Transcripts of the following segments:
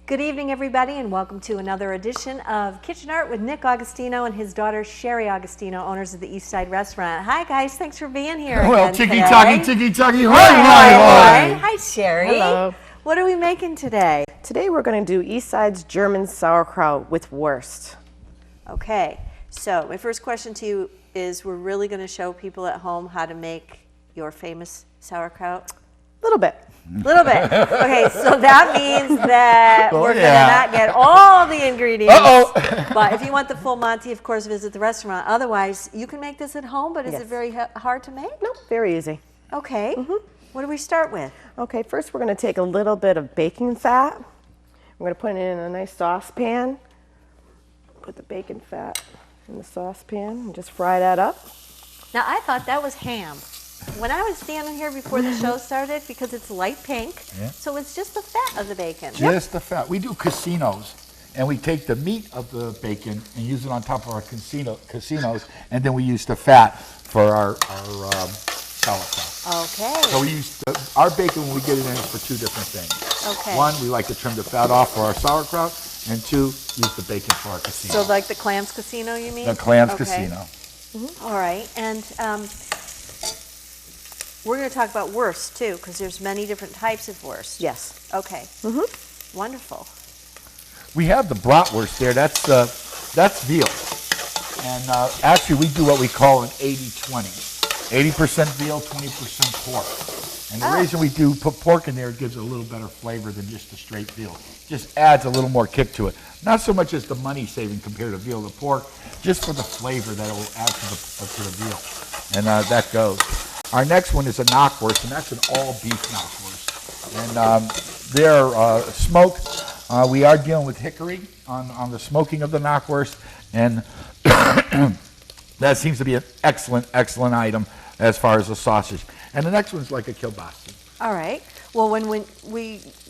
Good evening, everybody, and welcome to another edition of Kitchen Art with Nick Augustino and his daughter Sherry Augustino, owners of the East Side Restaurant. Hi, guys. Thanks for being here. Well, tiki tiki, Hi, Sherry. Hello. What are we making today? Today we're going to do East Side's German sauerkraut with wurst. Okay, so my first question to you is, we're really going to show people at home how to make your famous sauerkraut? A little bit. Little bit. Okay, so that means that we're going to not get all the ingredients. But if you want the full Monty, of course, visit the restaurant. Otherwise, you can make this at home, but is it very hard to make? No, very easy. Okay. What do we start with? Okay, first we're going to take a little bit of baking fat. We're going to put it in a nice saucepan. Put the bacon fat in the saucepan and just fry that up. Now, I thought that was ham. When I was standing here before the show started, because it's light pink, so it's just the fat of the bacon. Just the fat. We do casinos, and we take the meat of the bacon and use it on top of our casinos, and then we use the fat for our sauerkraut. Okay. So we use our bacon when we get it in is for two different things. Okay. One, we like to trim the fat off for our sauerkraut, and two, use the bacon for our casino. So like the Clams Casino, you mean? The Clams Casino. All right, and we're going to talk about wurst too, because there's many different types of wurst. Yes. Okay. Wonderful. We have the bratwurst there. That's veal, and actually we do what we call an 80-20. 80% veal, 20% pork. And the reason we do put pork in there, it gives it a little better flavor than just the straight veal. Just adds a little more kick to it. Not so much as the money saving compared to veal, the pork, just for the flavor that it will add to the veal. And that goes. Our next one is a knockwurst, and that's an all beef knockwurst. And they're smoked. We are dealing with hickory on the smoking of the knockwurst, and that seems to be an excellent item as far as the sausage. And the next one's like a kielbasa. All right. Well, when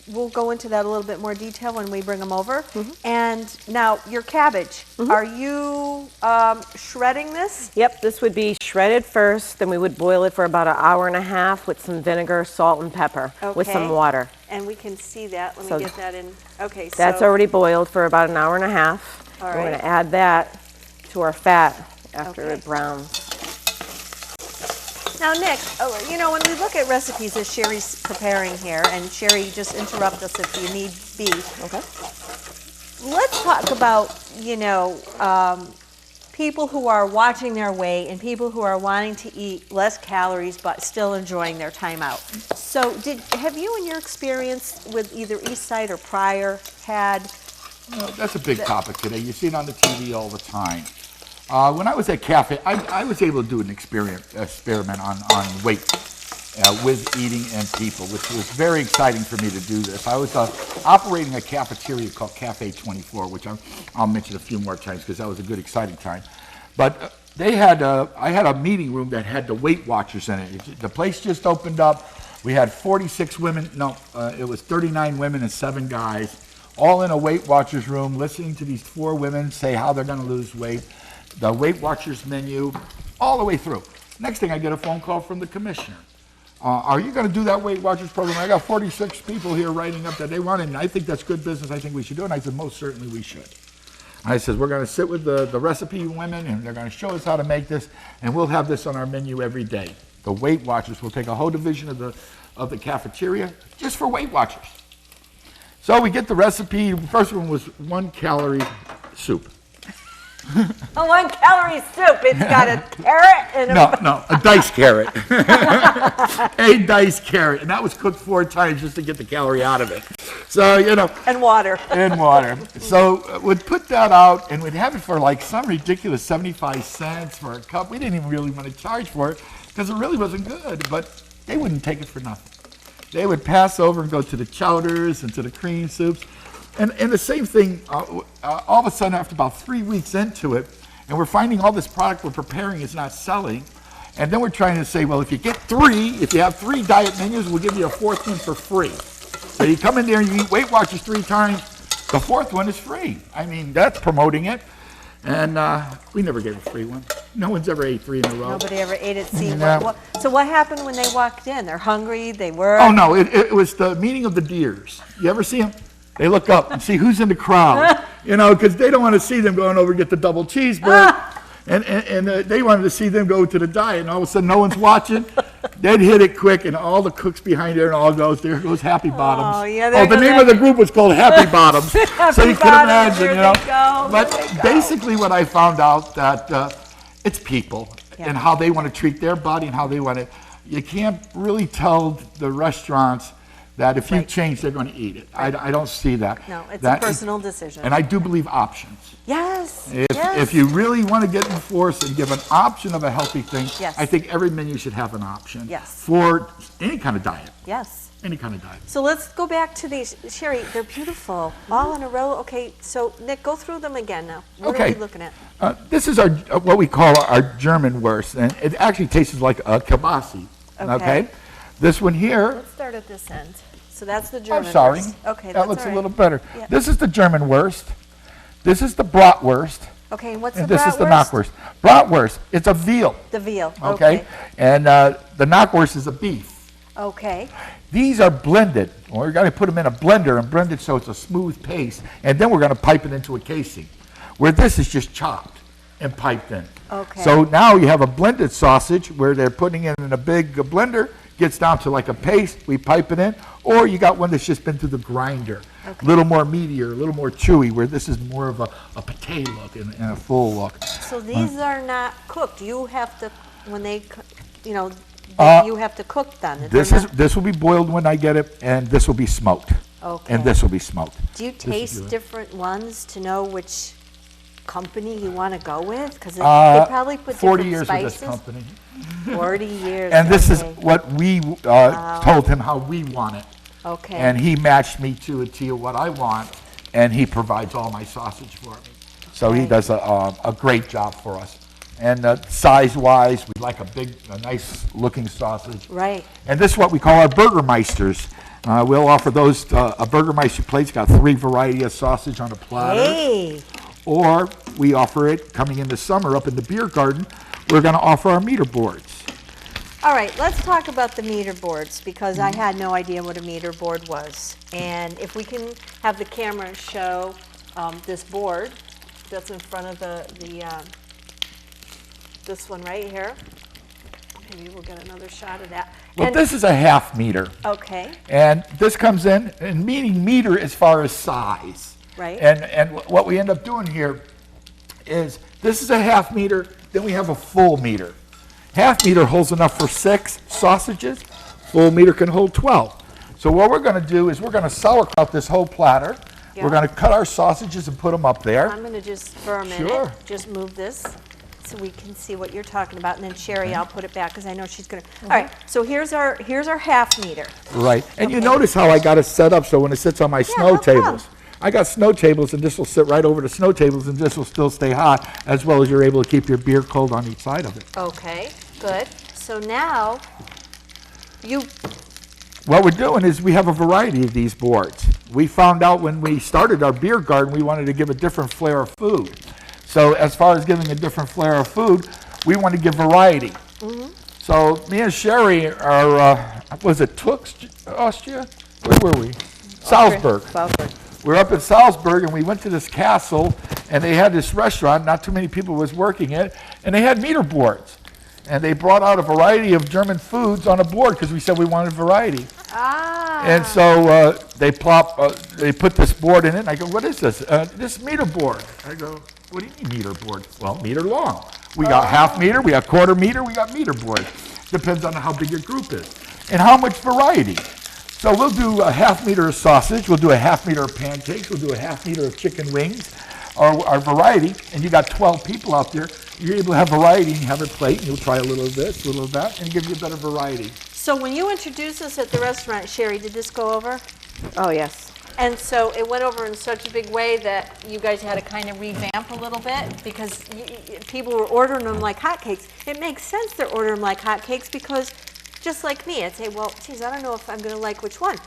we'll go into that a little bit more detail when we bring them over. And now, your cabbage, are you shredding this? Yep, this would be shredded first, then we would boil it for about an hour and a half with some vinegar, salt, and pepper with some water. And we can see that. Let me get that in. Okay, so that's already boiled for about an hour and a half. All We're right. going to add that to our fat after it browns. Now, Nick, you know, when we look at recipes as Sherry's preparing here, and Sherry, just interrupt us if you need be. Okay. Let's talk about, you know, people who are watching their weight and people who are wanting to eat less calories but still enjoying their time out. So have you, in your experience with either East Side or prior, had... Well, that's a big topic today. You see it on the TV all the time. When I was at Cafe, I was able to do an experiment on weight with eating and people, which was very exciting for me to do this. I was operating a cafeteria called Cafe 24, which I'll mention a few more times because that was a good, exciting time. But they had I had a meeting room that had the Weight Watchers in it. The place just opened up. We had 46 women. No, it was 39 women and 7 guys, all in a Weight Watchers room, listening to these 4 women say how they're going to lose weight. The Weight Watchers menu, all the way through. Next thing, I get a phone call from the commissioner. Are you going to do that Weight Watchers program? I got 46 people here writing up that they want it, and I think that's good business. I think we should do it. And I said, most certainly we should. I said, we're going to sit with the recipe women, and they're going to show us how to make this, and we'll have this on our menu every day. The Weight Watchers will take a whole division of the cafeteria just for Weight Watchers. So we get the recipe. The first one was 1 calorie soup. A 1 calorie soup. It's got a carrot and a diced carrot. A diced carrot. And that was cooked 4 times just to get the calorie out of it. So, you know. And water. And water. So we'd put that out and we'd have it for like some ridiculous 75 cents for a cup. We didn't even really want to charge for it because it really wasn't good. But they wouldn't take it for nothing. They would pass over and go to the chowders and to the cream soups. And the same thing, all of a sudden, after about 3 weeks into it, and we're finding all this product we're preparing is not selling, and then we're trying to say, well, if you have 3 diet menus, we'll give you a 4th one for free. So you come in there and you eat Weight Watchers 3 times, the 4th one is free. I mean, that's promoting it. And we never gave a free one. No one's ever ate 3 in a row. Nobody ever ate it. See, No. So what happened when they walked in? They're hungry, they were... Oh, no, it was the meeting of the deers. You ever see them? They look up and see who's in the crowd, you know, because they don't want to see them going over to get the double cheeseburger. And they wanted to see them go to the diet, and all of a sudden no one's watching. They'd hit it quick, and all the cooks behind there and all goes, there goes Happy Bottoms. Oh, yeah, the name of the group was called Happy Bottoms. So you can Bottoms, imagine, you there know. we go, But there we go. basically what I found out that it's people Yeah. and how they want to treat their body and how they want to. You can't really tell the restaurants that if you Right. change, they're going to eat it. I don't see that. No, it's That a is- personal decision. And I do believe options. Yes. If, yes. if you really want to get in force and give an option of a healthy thing, Yes. I think every menu should have an option Yes. for any kind of diet. Yes. Any kind of diet. So let's go back to these. Sherry, they're beautiful. All in a row. Okay, so Nick, go through them again now. What are Okay. we looking at? This is our what we call our German wurst, and it actually tastes like a kielbasa. Okay. This one here, Let's start at this end. So that's the German I'm sorry. wurst. Okay, that that's looks all a right. little better. Yeah. This is the German wurst. This is the bratwurst. Okay, and what's And the this is the bratwurst? knockwurst. Bratwurst, it's a veal. The veal. Okay. And the knockwurst is a beef. Okay. These are blended. We're going to put them in a blender and blend it so it's a smooth paste, and then we're going to pipe it into a casing, where this is just chopped and piped in. Okay. So now you have a blended sausage where they're putting it in a big blender, gets down to like a paste, we pipe it in, or you got one that's just been through the grinder, a little more meatier, a little more chewy, where this is more of a potato look and a full look. So these are not cooked. You have to, when they, you know, you have to cook them. This will be boiled when I get it, and this will be smoked. Okay. And this will be smoked. Do you is taste yours. different ones to know which company you want to go with? Because they probably put 40 different years spices. with this company. 40 years. And this is okay. what we told him how we want it. Okay. And he matched me to a T of what I want, and he provides all my sausage for me. So he Okay. does a great job for us. And size-wise, we like a nice-looking sausage. Right. And this is what we call our Burgermeisters. We'll offer those, a Burgermeister plate's got 3 variety of sausage on a platter. Hey. Or we offer it coming in the summer up in the beer garden. We're going to offer our meter boards. All right, let's talk about the meter boards because I had no idea what a meter board was. And if we can have the camera show this board that's in front of this one right here. Maybe we'll get another shot of that. Well, And- this is a half meter. Okay, And this comes in, and meaning meter as far as size. right. And what we end up doing here is this is a half meter, then we have a full meter. Half meter holds enough for 6 sausages. Full meter can hold 12. So what we're going to do is we're going to sauerkraut this whole platter. Yeah. We're going to cut our sausages and put them up there. I'm going to just, for a minute, Sure. just move this so we can see what you're talking about. And then Sherry, I'll put it back because I know she's going to. All right, so here's our half meter. Right. And you Okay. notice how I got it set up so when it sits on my snow no problem. tables. I got snow tables, and this will sit right over the snow tables, and this will still stay hot, as well as you're able to keep your beer cold on each side of it. Okay, good. So now, What we're doing is we have a variety of these boards. We found out when we started our beer garden, we wanted to give a different flair of food. So as far as giving a different flair of food, we want to give variety. So me and Sherry are, was it Tux, Austria? Where were we? Salzburg. Salzburg. We're up in Salzburg, and we went to this castle, and they had this restaurant, not too many people was working it, and they had meter boards. And they brought out a variety of German foods on a board because we said we wanted variety. And so they put this board in it, and I go, what is this? This meter board. I go, what do you mean meter board? Well, meter long. We got half meter, we got quarter meter, we got meter board. Depends on how big your group is. And how much variety. So we'll do a half meter of sausage, we'll do a half meter of pancakes, we'll do a half meter of chicken wings, our variety, and you got 12 people out there, you're able to have variety, and you have a plate, and you'll try a little of this, a little of that, and give you a better variety. so when you introduced us at the restaurant, Sherry, did this go over? Oh, yes. And so it went over in such a big way that you guys had to kind of revamp a little bit because people were ordering them like hotcakes. It makes sense they're ordering them like hotcakes because just like me, I'd say, well, geez, I don't know if I'm going to like which one.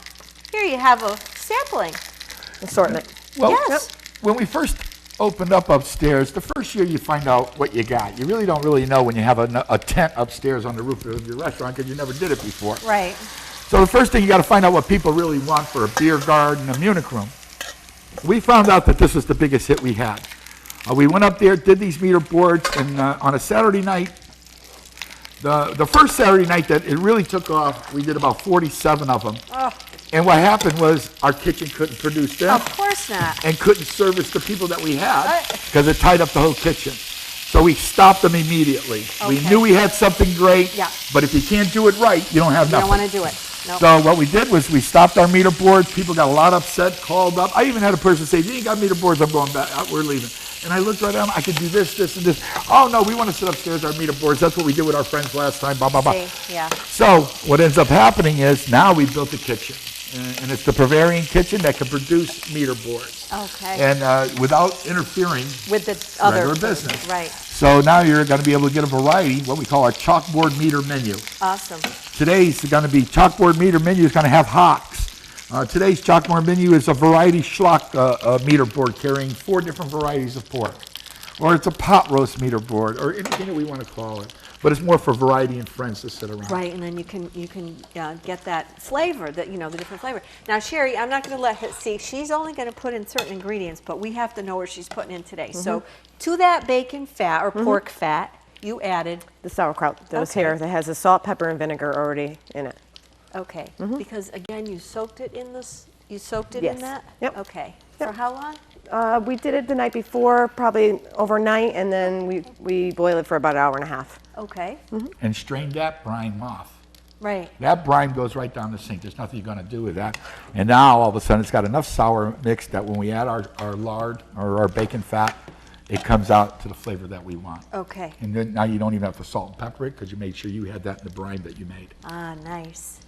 Here you have a sampling. Assortment. Well, Yes. when we first opened up upstairs, the first year you find out what you got. You really don't really know when you have a tent upstairs on the roof of your restaurant because you never did it before. Right. So the first thing you got to find out what people really want for a beer garden, a Munich room. we found out that this was the biggest hit we had. We went up there, did these meter boards, and on a Saturday night, the first Saturday night that it really took off, we did about 47 of them. Oh, And what happened was our kitchen couldn't produce them. of course not. And couldn't service the people that we had because it tied up the whole kitchen. So we stopped them immediately. We Okay. knew we had something great, Yeah. but if you can't do it right, you don't have You nothing. don't want to do it. No. So what we did was we stopped our meter boards. People got a lot upset, called up. I even had a person say, "You ain't got meter boards, I'm going back, we're leaving." And I looked right at them, I could do this, this, and this. "Oh no, we want to sit upstairs, our meter boards. That's what we did with our friends last time, blah, blah, blah." See, yeah. So what ends up happening is now we built a kitchen. And it's the Bavarian kitchen that can produce meter boards. Okay. And without interfering With the other regular business. Right. So now you're going to be able to get a variety, what we call our chalkboard meter menu. Awesome. Today's going to be chalkboard meter menu is going to have hocks. Today's chalkboard menu is a variety schlock meter board carrying 4 different varieties of pork. Or it's a pot roast meter board, or anything that we want to call it. But it's more for variety and friends to sit around. Right, and then you can get that flavor, that the different flavor. Now, Sherry, I'm not going to let her see. She's only going to put in certain ingredients, but we have to know what she's putting in today. So, to that bacon fat or pork fat, you added. The sauerkraut that was Okay. here that has the salt, pepper, and vinegar already in it. Okay, because again, you soaked it in this. You soaked it Yes. in that. Yep. Okay. Yep. For how long? We did it the night before, probably overnight, and then we boil it for about an hour and a half. Okay. And strain that brine off. Right. That brine goes right down the sink. There's nothing you're going to do with that. And now, all of a sudden, it's got enough sour mix that when we add our lard or our bacon fat, it comes out to the flavor that we want. Okay. And then now you don't even have to salt and pepper it because you made sure you had that in the brine that you made. Ah, nice.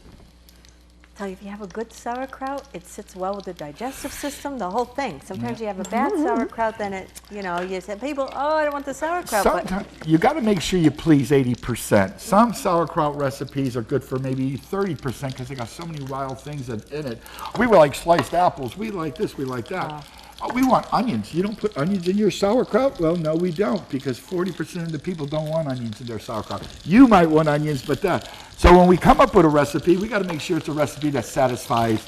Tell you, if you have a good sauerkraut, it sits well with the digestive system, the whole thing. Sometimes you have a bad sauerkraut, then it, you say, people, oh, I don't want the sauerkraut. But Sometimes you got to make sure you please 80%. Some sauerkraut recipes are good for maybe 30% because they got so many wild things in it. We were like sliced apples. We like this, we like that. Oh, we want onions. You don't put onions in your sauerkraut? Well, no, we don't, because 40% of the people don't want onions in their sauerkraut. You might want onions, but that. So when we come up with a recipe, we got to make sure it's a recipe that satisfies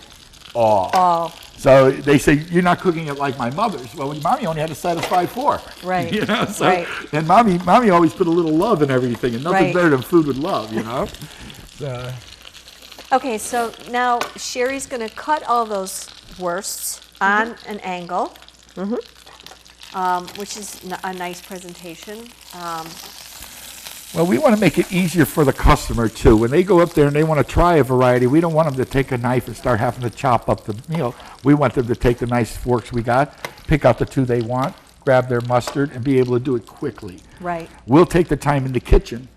all. all. So they say, you're not cooking it like my mother's. Well, Mommy only had to satisfy 4. Right. So, Right. And Mommy always put a little love in everything, and nothing Right. better than food with love, So, Okay, so now Sherry's going to cut all those wursts on an angle, which is a nice presentation. well, we want to make it easier for the customer, too. When they go up there and they want to try a variety, we don't want them to take a knife and start having to chop up the meal. We want them to take the nice forks we got, pick out the 2 they want, grab their mustard, and be able to do it quickly. Right, We'll take the time in the kitchen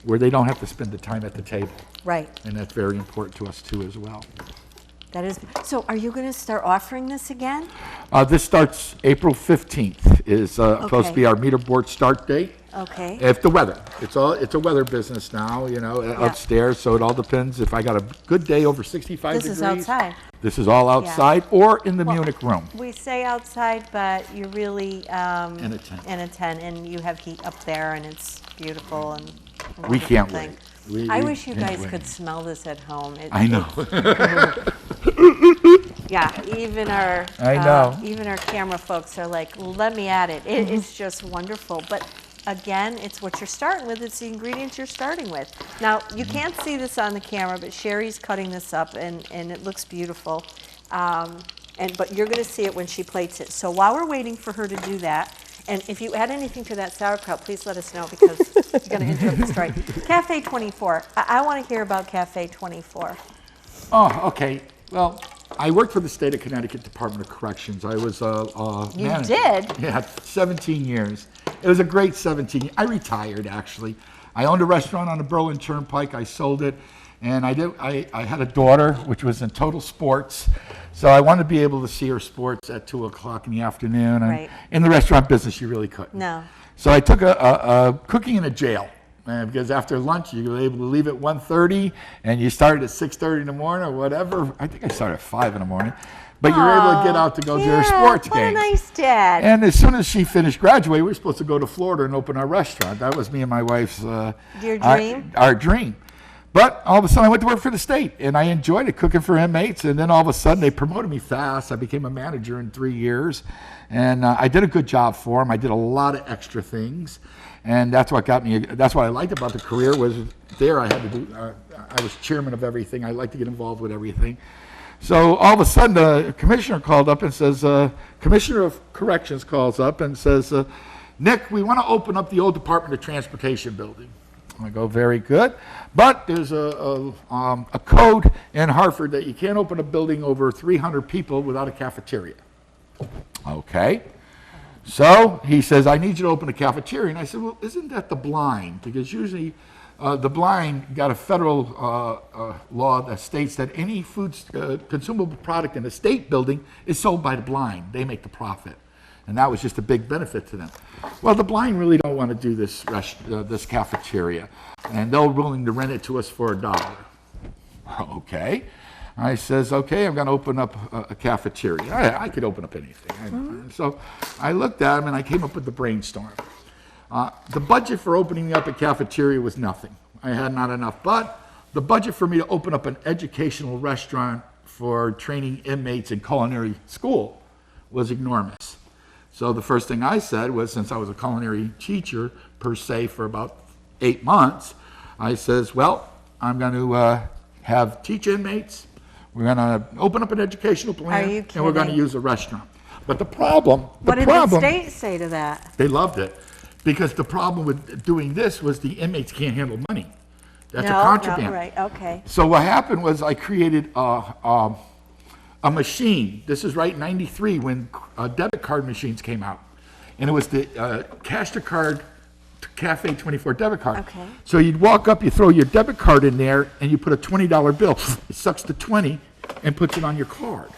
where they don't have to spend the time at the table. right. And that's very important to us, too, as well. That is. So are you going to start offering this again? This starts April 15th, is supposed to Okay. be our meter board start date. Okay. If the weather, it's a weather business now, upstairs, so it all depends. If I got a good day over 65 This degrees. is outside. This is all outside or in the Munich room. We say outside, but you're really In a tent. in a tent, and you have heat up there, and it's beautiful and a We can't wonderful wait. thing. We- I we wish you can't guys wait. could smell this at home. I know. Yeah, even our I know. even our camera folks are like, let me at it. It is just wonderful. But again, it's what you're starting with. It's the ingredients you're starting with. Now you can't see this on the camera, but Sherry's cutting this up, and it looks beautiful. But you're going to see it when she plates it. So while we're waiting for her to do that, and if you add anything to that sauerkraut, please let us know, because you're going to interrupt the story. Cafe 24. I want to hear about Cafe 24. Oh, okay. Well, I worked for the state of Connecticut Department of Corrections. I was a You manager. did? Yeah, 17 years. It was a great 17 years. I retired, actually. I owned a restaurant on the Berlin Turnpike. I sold it. And I had a daughter, which was in total sports. So I wanted to be able to see her sports at 2 o'clock in the afternoon. And Right. in the restaurant business, you really couldn't. No. So I took a cooking in a jail. Because after lunch, you were able to leave at 1:30, and you started at 6:30 in the morning or whatever. I think I started at 5 in the morning. But you were able to get out to go to her sports What a games. nice dad. And as soon as she finished graduating, we were supposed to go to Florida and open our restaurant. That was me and my wife's Your dream? Our dream. But all of a sudden, I went to work for the state, and I enjoyed it, cooking for inmates. And then all of a sudden, they promoted me fast. I became a manager in 3 years, and I did a good job for them. I did a lot of extra things, and that's what got me. That's what I liked about the career was there. I had to do. I was chairman of everything. I like to get involved with everything. So all of a sudden, the commissioner called up and says, Commissioner of Corrections calls up and says, Nick, we want to open up the old Department of Transportation building. I go, very good. But there's a code in Hartford that you can't open a building over 300 people without a cafeteria. Okay. So he says, I need you to open a cafeteria. And I said, well, isn't that the blind? Because usually the blind got a federal law that states that any food consumable product in a state building is sold by the blind. They make the profit. And that was just a big benefit to them. Well, the blind really don't want to do this this cafeteria, and they're willing to rent it to us for $1. Okay. I says, okay, I'm going to open up a cafeteria. I could open up anything. So I looked at them, and I came up with the brainstorm. The budget for opening up a cafeteria was nothing. I had not enough. But the budget for me to open up an educational restaurant for training inmates in culinary school was enormous. So the first thing I said was, since I was a culinary teacher per se for about 8 months, I says, well, I'm going to teach inmates. We're going to open up an educational plan, and we're going to use a restaurant. But the problem, what did the state say to that? They loved it, because the problem with doing this was the inmates can't handle money. That's a contraband. No, right, okay. So what happened was I created a machine. This is right in '93 when debit card machines came out, and it was the Cash to Card Cafe 24 debit card. Okay. So you'd walk up, you throw your debit card in there, and you put a $20 bill. It sucks the 20 and puts it on your card.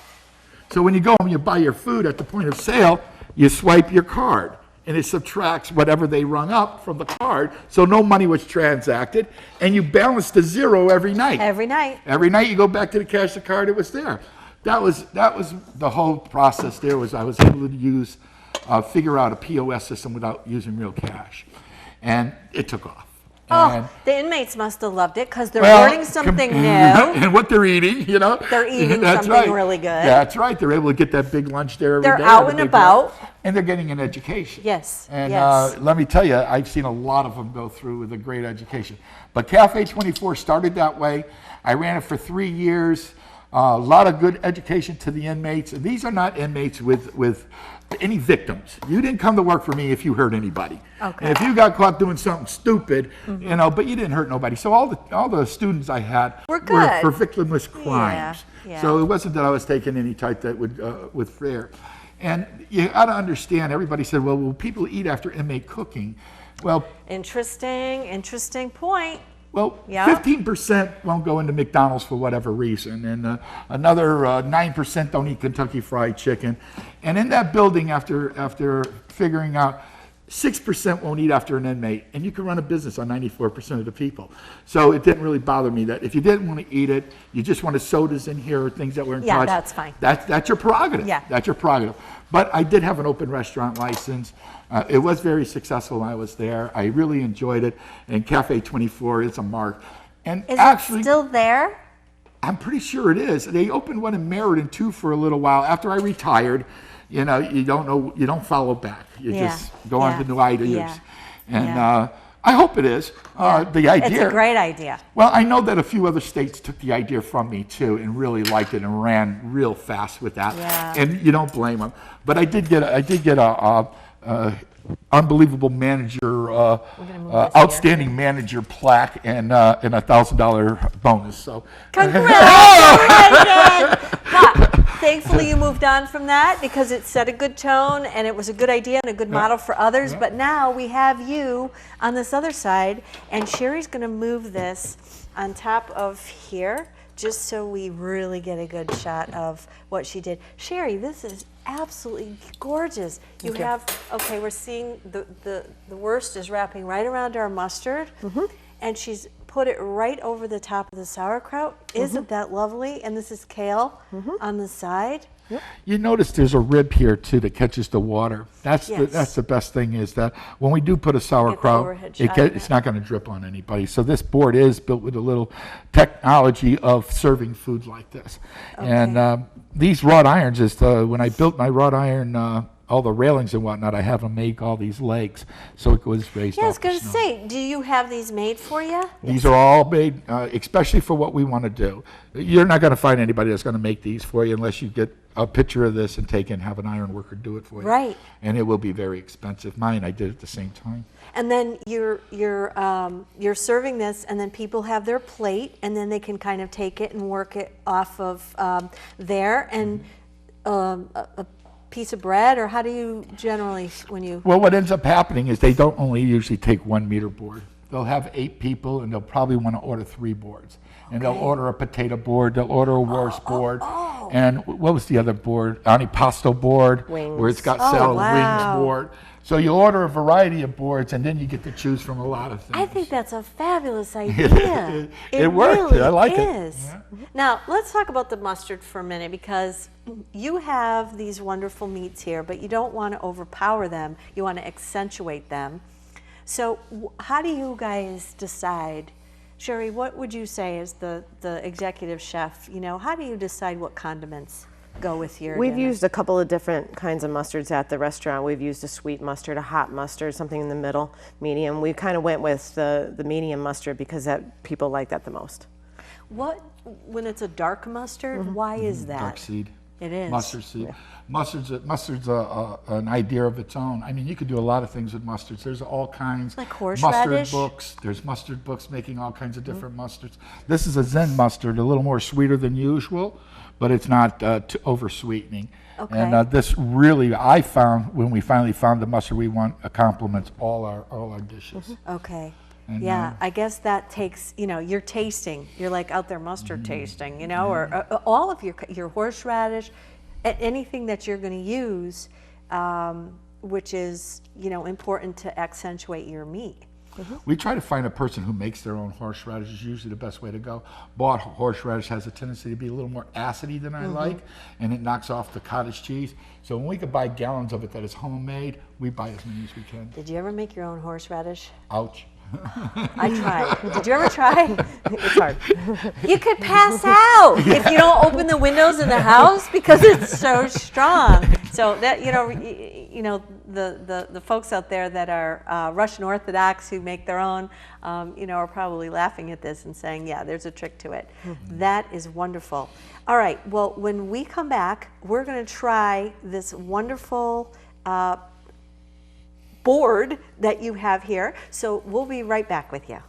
So when you go and you buy your food at the point of sale, you swipe your card, and it subtracts whatever they rung up from the card, so no money was transacted, and you balance the zero every night. Every night. Every night you go back to the cash the card, it was there. That was the whole process there. Was I was able to figure out a POS system without using real cash, and it took off. Oh, the inmates must have loved it because they're learning something new. And what they're eating, They're eating something right. really good. That's right. They're able to get that big lunch there every day. They're out and about. And they're getting an education. Yes, And yes. let me tell you, I've seen a lot of them go through with a great education. But Cafe 24 started that way. I ran it for 3 years. A lot of good education to the inmates. And these are not inmates with any victims. You didn't come to work for me if you hurt anybody. Okay. And if you got caught doing something stupid, but you didn't hurt nobody. So all the students I had were good. for victimless crimes. Yeah. So it wasn't that I was taking any type that would with fair. And you got to understand. Everybody said, "Well, will people eat after inmate cooking?" Well, interesting point. Well, Yeah. 15% won't go into McDonald's for whatever reason, and another 9% don't eat Kentucky Fried Chicken. And in that building, after figuring out, 6% won't eat after an inmate, and you can run a business on 94% of the people. So it didn't really bother me that if you didn't want to eat it, you just wanted sodas in here or things that were in Yeah, touch. that's fine. That's your prerogative. Yeah. That's your prerogative. But I did have an open restaurant license. It was very successful when I was there. I really enjoyed it. And Cafe 24 is a mark. And Is actually, it still there? I'm pretty sure it is. They opened one in Meriden too for a little while. After I retired, you don't follow back. You just go on to new ideas. Yeah. And I hope it is. The idea. It's a great idea. Well, I know that a few other states took the idea from me too and really liked it and ran real fast with that. Yeah. And you don't blame them. But I did get a unbelievable manager, outstanding manager plaque and a $1,000 bonus. So Congratulations! But thankfully you moved on from that because it set a good tone and it was a good idea and a good model for others. But now we have you on this other side, and Sherry's going to move this on top of here just so we really get a good shot of what she did. Sherry, this is absolutely gorgeous. You have, okay, we're seeing the worst is wrapping right around our mustard, and she's put it right over the top of the sauerkraut. Isn't that lovely? And this is kale on the side. You notice there's a rib here too that catches the water. That's Yes. the best thing is that when we do put a sauerkraut, overhead shot of it's not going to drip on anybody. So this board is built with a little technology of serving food like this. And these wrought irons is when I built my wrought iron. All the railings and whatnot, I have them make all these legs, so it was raised. Yeah, I was off the going to snow. say, do you have these made for you? These are all made, especially for what we want to do. You're not going to find anybody that's going to make these for you unless you get a picture of this and take it and have an iron worker do it for you. Right. And it will be very expensive. Mine, I did at the same time. And then you're serving this, and then people have their plate, and then they can kind of take it and work it off of there, and a piece of bread, or how do you generally, when you... Well, what ends up happening is they don't only usually take 1 meter board. They'll have 8 people, and they'll probably want to order 3 boards. And they'll order a potato board, they'll order a wurst board, and what was the other board? Antipasto board, where it's got salad wow. wings board. So you order a variety of boards, and then you get to choose from a lot of things. I think that's a fabulous idea. It worked. Really I like is. it. Yeah. Now, let's talk about the mustard for a minute, because you have these wonderful meats here, but you don't want to overpower them. You want to accentuate them. So how do you guys decide? Sherry, what would you say as the executive chef? You know, how do you decide what condiments go with your We've dinner? used a couple of different kinds of mustards at the restaurant. We've used a sweet mustard, a hot mustard, something in the middle, medium. We kind of went with the medium mustard because people like that the most. When it's a dark mustard, why is that? Dark seed. It is. Mustard seed. Yeah. Mustard's an idea of its own. I mean, you could do a lot of things with mustards. There's all kinds. Like horseradish? Mustard books. There's mustard books making all kinds of different mustards. This is a Zen mustard, a little more sweeter than usual, but it's not over sweetening. Okay. And this really, I found, when we finally found the mustard we want, complements all our dishes. Okay. And, yeah, I guess that takes, you're tasting. You're like out there mustard tasting, or all of your horseradish, anything that you're going to use, which is, important to accentuate your meat. We try to find a person who makes their own horseradish is usually the best way to go. Bought horseradish has a tendency to be a little more acidy than I like, and it knocks off the cottage cheese. So when we could buy gallons of it that is homemade, we buy as many as we can. Did you ever make your own horseradish? Ouch. I tried. Did you ever try? It's hard. You could pass out if you don't open the windows in the house because it's so strong. So that the folks out there that are Russian Orthodox who make their own, are probably laughing at this and saying, "Yeah, there's a trick to it." That is wonderful. All right. Well, when we come back, we're going to try this wonderful board that you have here. So we'll be right back with you.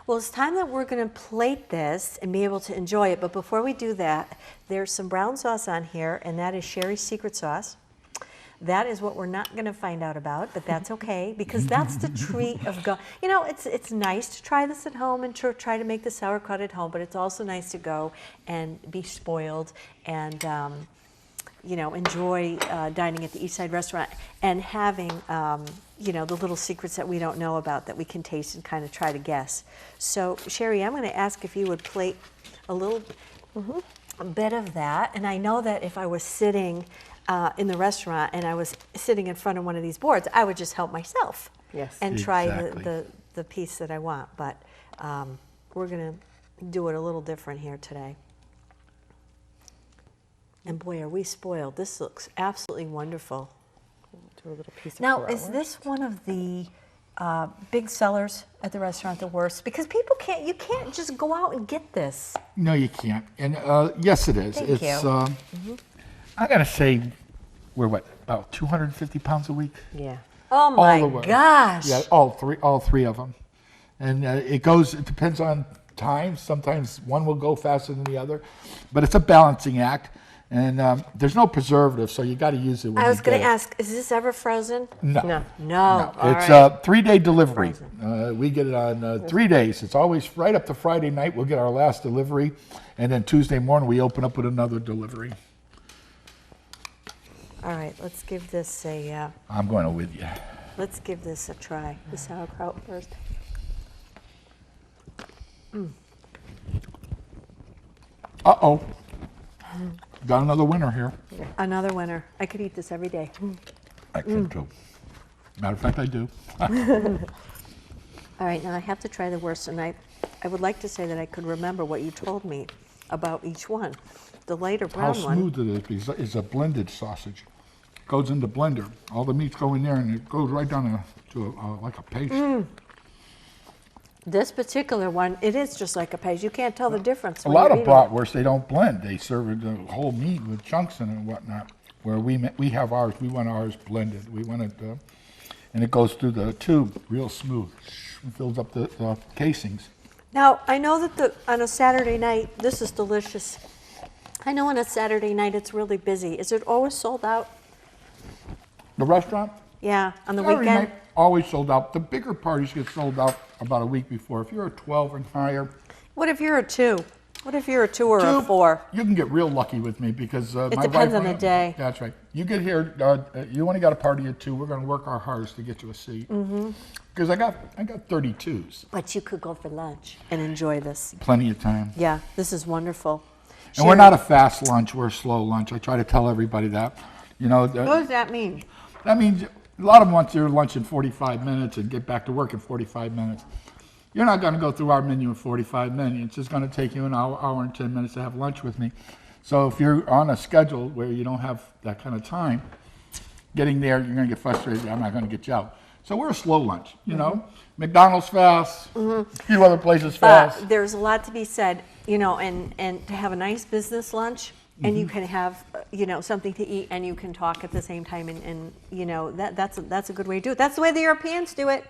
Well, it's time that we're going to plate this and be able to enjoy it. But before we do that, there's some brown sauce on here, and that is Sherry's secret sauce. That is what we're not going to find out about, but that's okay, because that's the treat of go. It's nice to try this at home and to try to make the sauerkraut at home, but it's also nice to go and be spoiled and enjoy dining at the East Side Restaurant and having, the little secrets that we don't know about that we can taste and kind of try to guess. So, Sherry, I'm going to ask if you would plate a little bit of that. And I know that if I was sitting in the restaurant and I was sitting in front of one of these boards, I would just help myself and try the piece that I want. But we're going to do it a little different here today. And boy, are we spoiled. This looks absolutely wonderful. Do a little piece of now, is this one of the big sellers at the restaurant, the worst? Because you can't just go out and get this. No, you can't. And yes, it is. Thank you. I got to say, we're about 250 pounds a week? Yeah. Oh my gosh. Yeah, all three of them. And it depends on time. Sometimes one will go faster than the other. But it's a balancing act. And there's no preservative, so you got to use it when you get it. I was going to ask, is this ever frozen? No. No. It's a 3-day delivery. We get it on 3 days. It's always right up to Friday night. We'll get our last delivery. And then Tuesday morning, we open up with another delivery. All right, let's give this a... I'm going with you. Let's give this a try. The sauerkraut first. Uh-oh. Got another winner here. Another winner. I could eat this every day. I can too. Matter of fact, I do. All right, now I have to try the worst, and I would like to say that I could remember what you told me about each one. The lighter How brown one. smooth it is a blended sausage. It goes in the blender. All the meats go in there, and it goes right down to like a paste. This particular one, it is just like a paste. You can't tell the difference. A when lot you're of eating bratwurst, they don't blend. They serve the whole meat with chunks in it and whatnot. Where we have ours, we want ours blended. We want it, and it goes through the tube real smooth. It fills up the casings. Now, I know that on a Saturday night, this is delicious. I know on a Saturday night it's really busy. Is it always sold out? The restaurant? Yeah, on the Saturday weekend? night, always sold out. The bigger parties get sold out about a week before. If you're a 12 and higher, What if you're a 2? What if you're a 2 or a 4? you can get real lucky with me because my wife. depends on the day. That's right. You get here, you only got a party at 2. We're going to work our hardest to get you a seat. Because I got 32s. But you could go for lunch and enjoy this. Plenty of time. Yeah, this is wonderful. And we're not a fast lunch. We're a slow lunch. I try to tell everybody that. You know. What does that mean? That means a lot of them want their lunch in 45 minutes and get back to work in 45 minutes. You're not going to go through our menu in 45 minutes. It's just going to take you an hour and 10 minutes to have lunch with me. So if you're on a schedule where you don't have that kind of time, getting there, you're going to get frustrated. I'm not going to get you out. So we're a slow lunch, you know. McDonald's fast, a few other places fast. There's a lot to be said, you know, and to have a nice business lunch, and you can have, you know, something to eat, and you can talk at the same time, and you know, that's a good way to do it. That's the way the Europeans do it.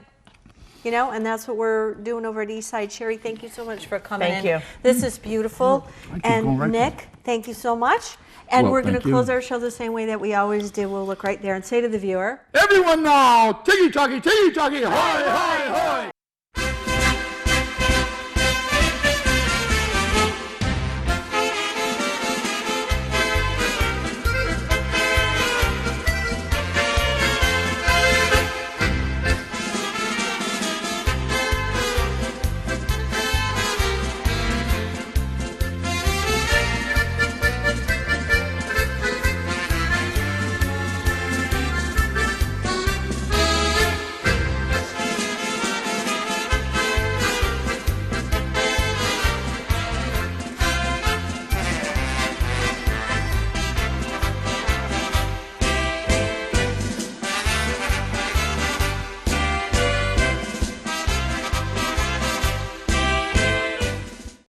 You know, and that's what we're doing over at Eastside. Sherry, thank you so much for coming in. Thank you. This is beautiful. And right Nick, thank you so much. And Well, we're going to thank you. close our show the same way that we always do. We'll look right there and say to the viewer, Everyone now, tiki-taki, hoy, hoy, hoy.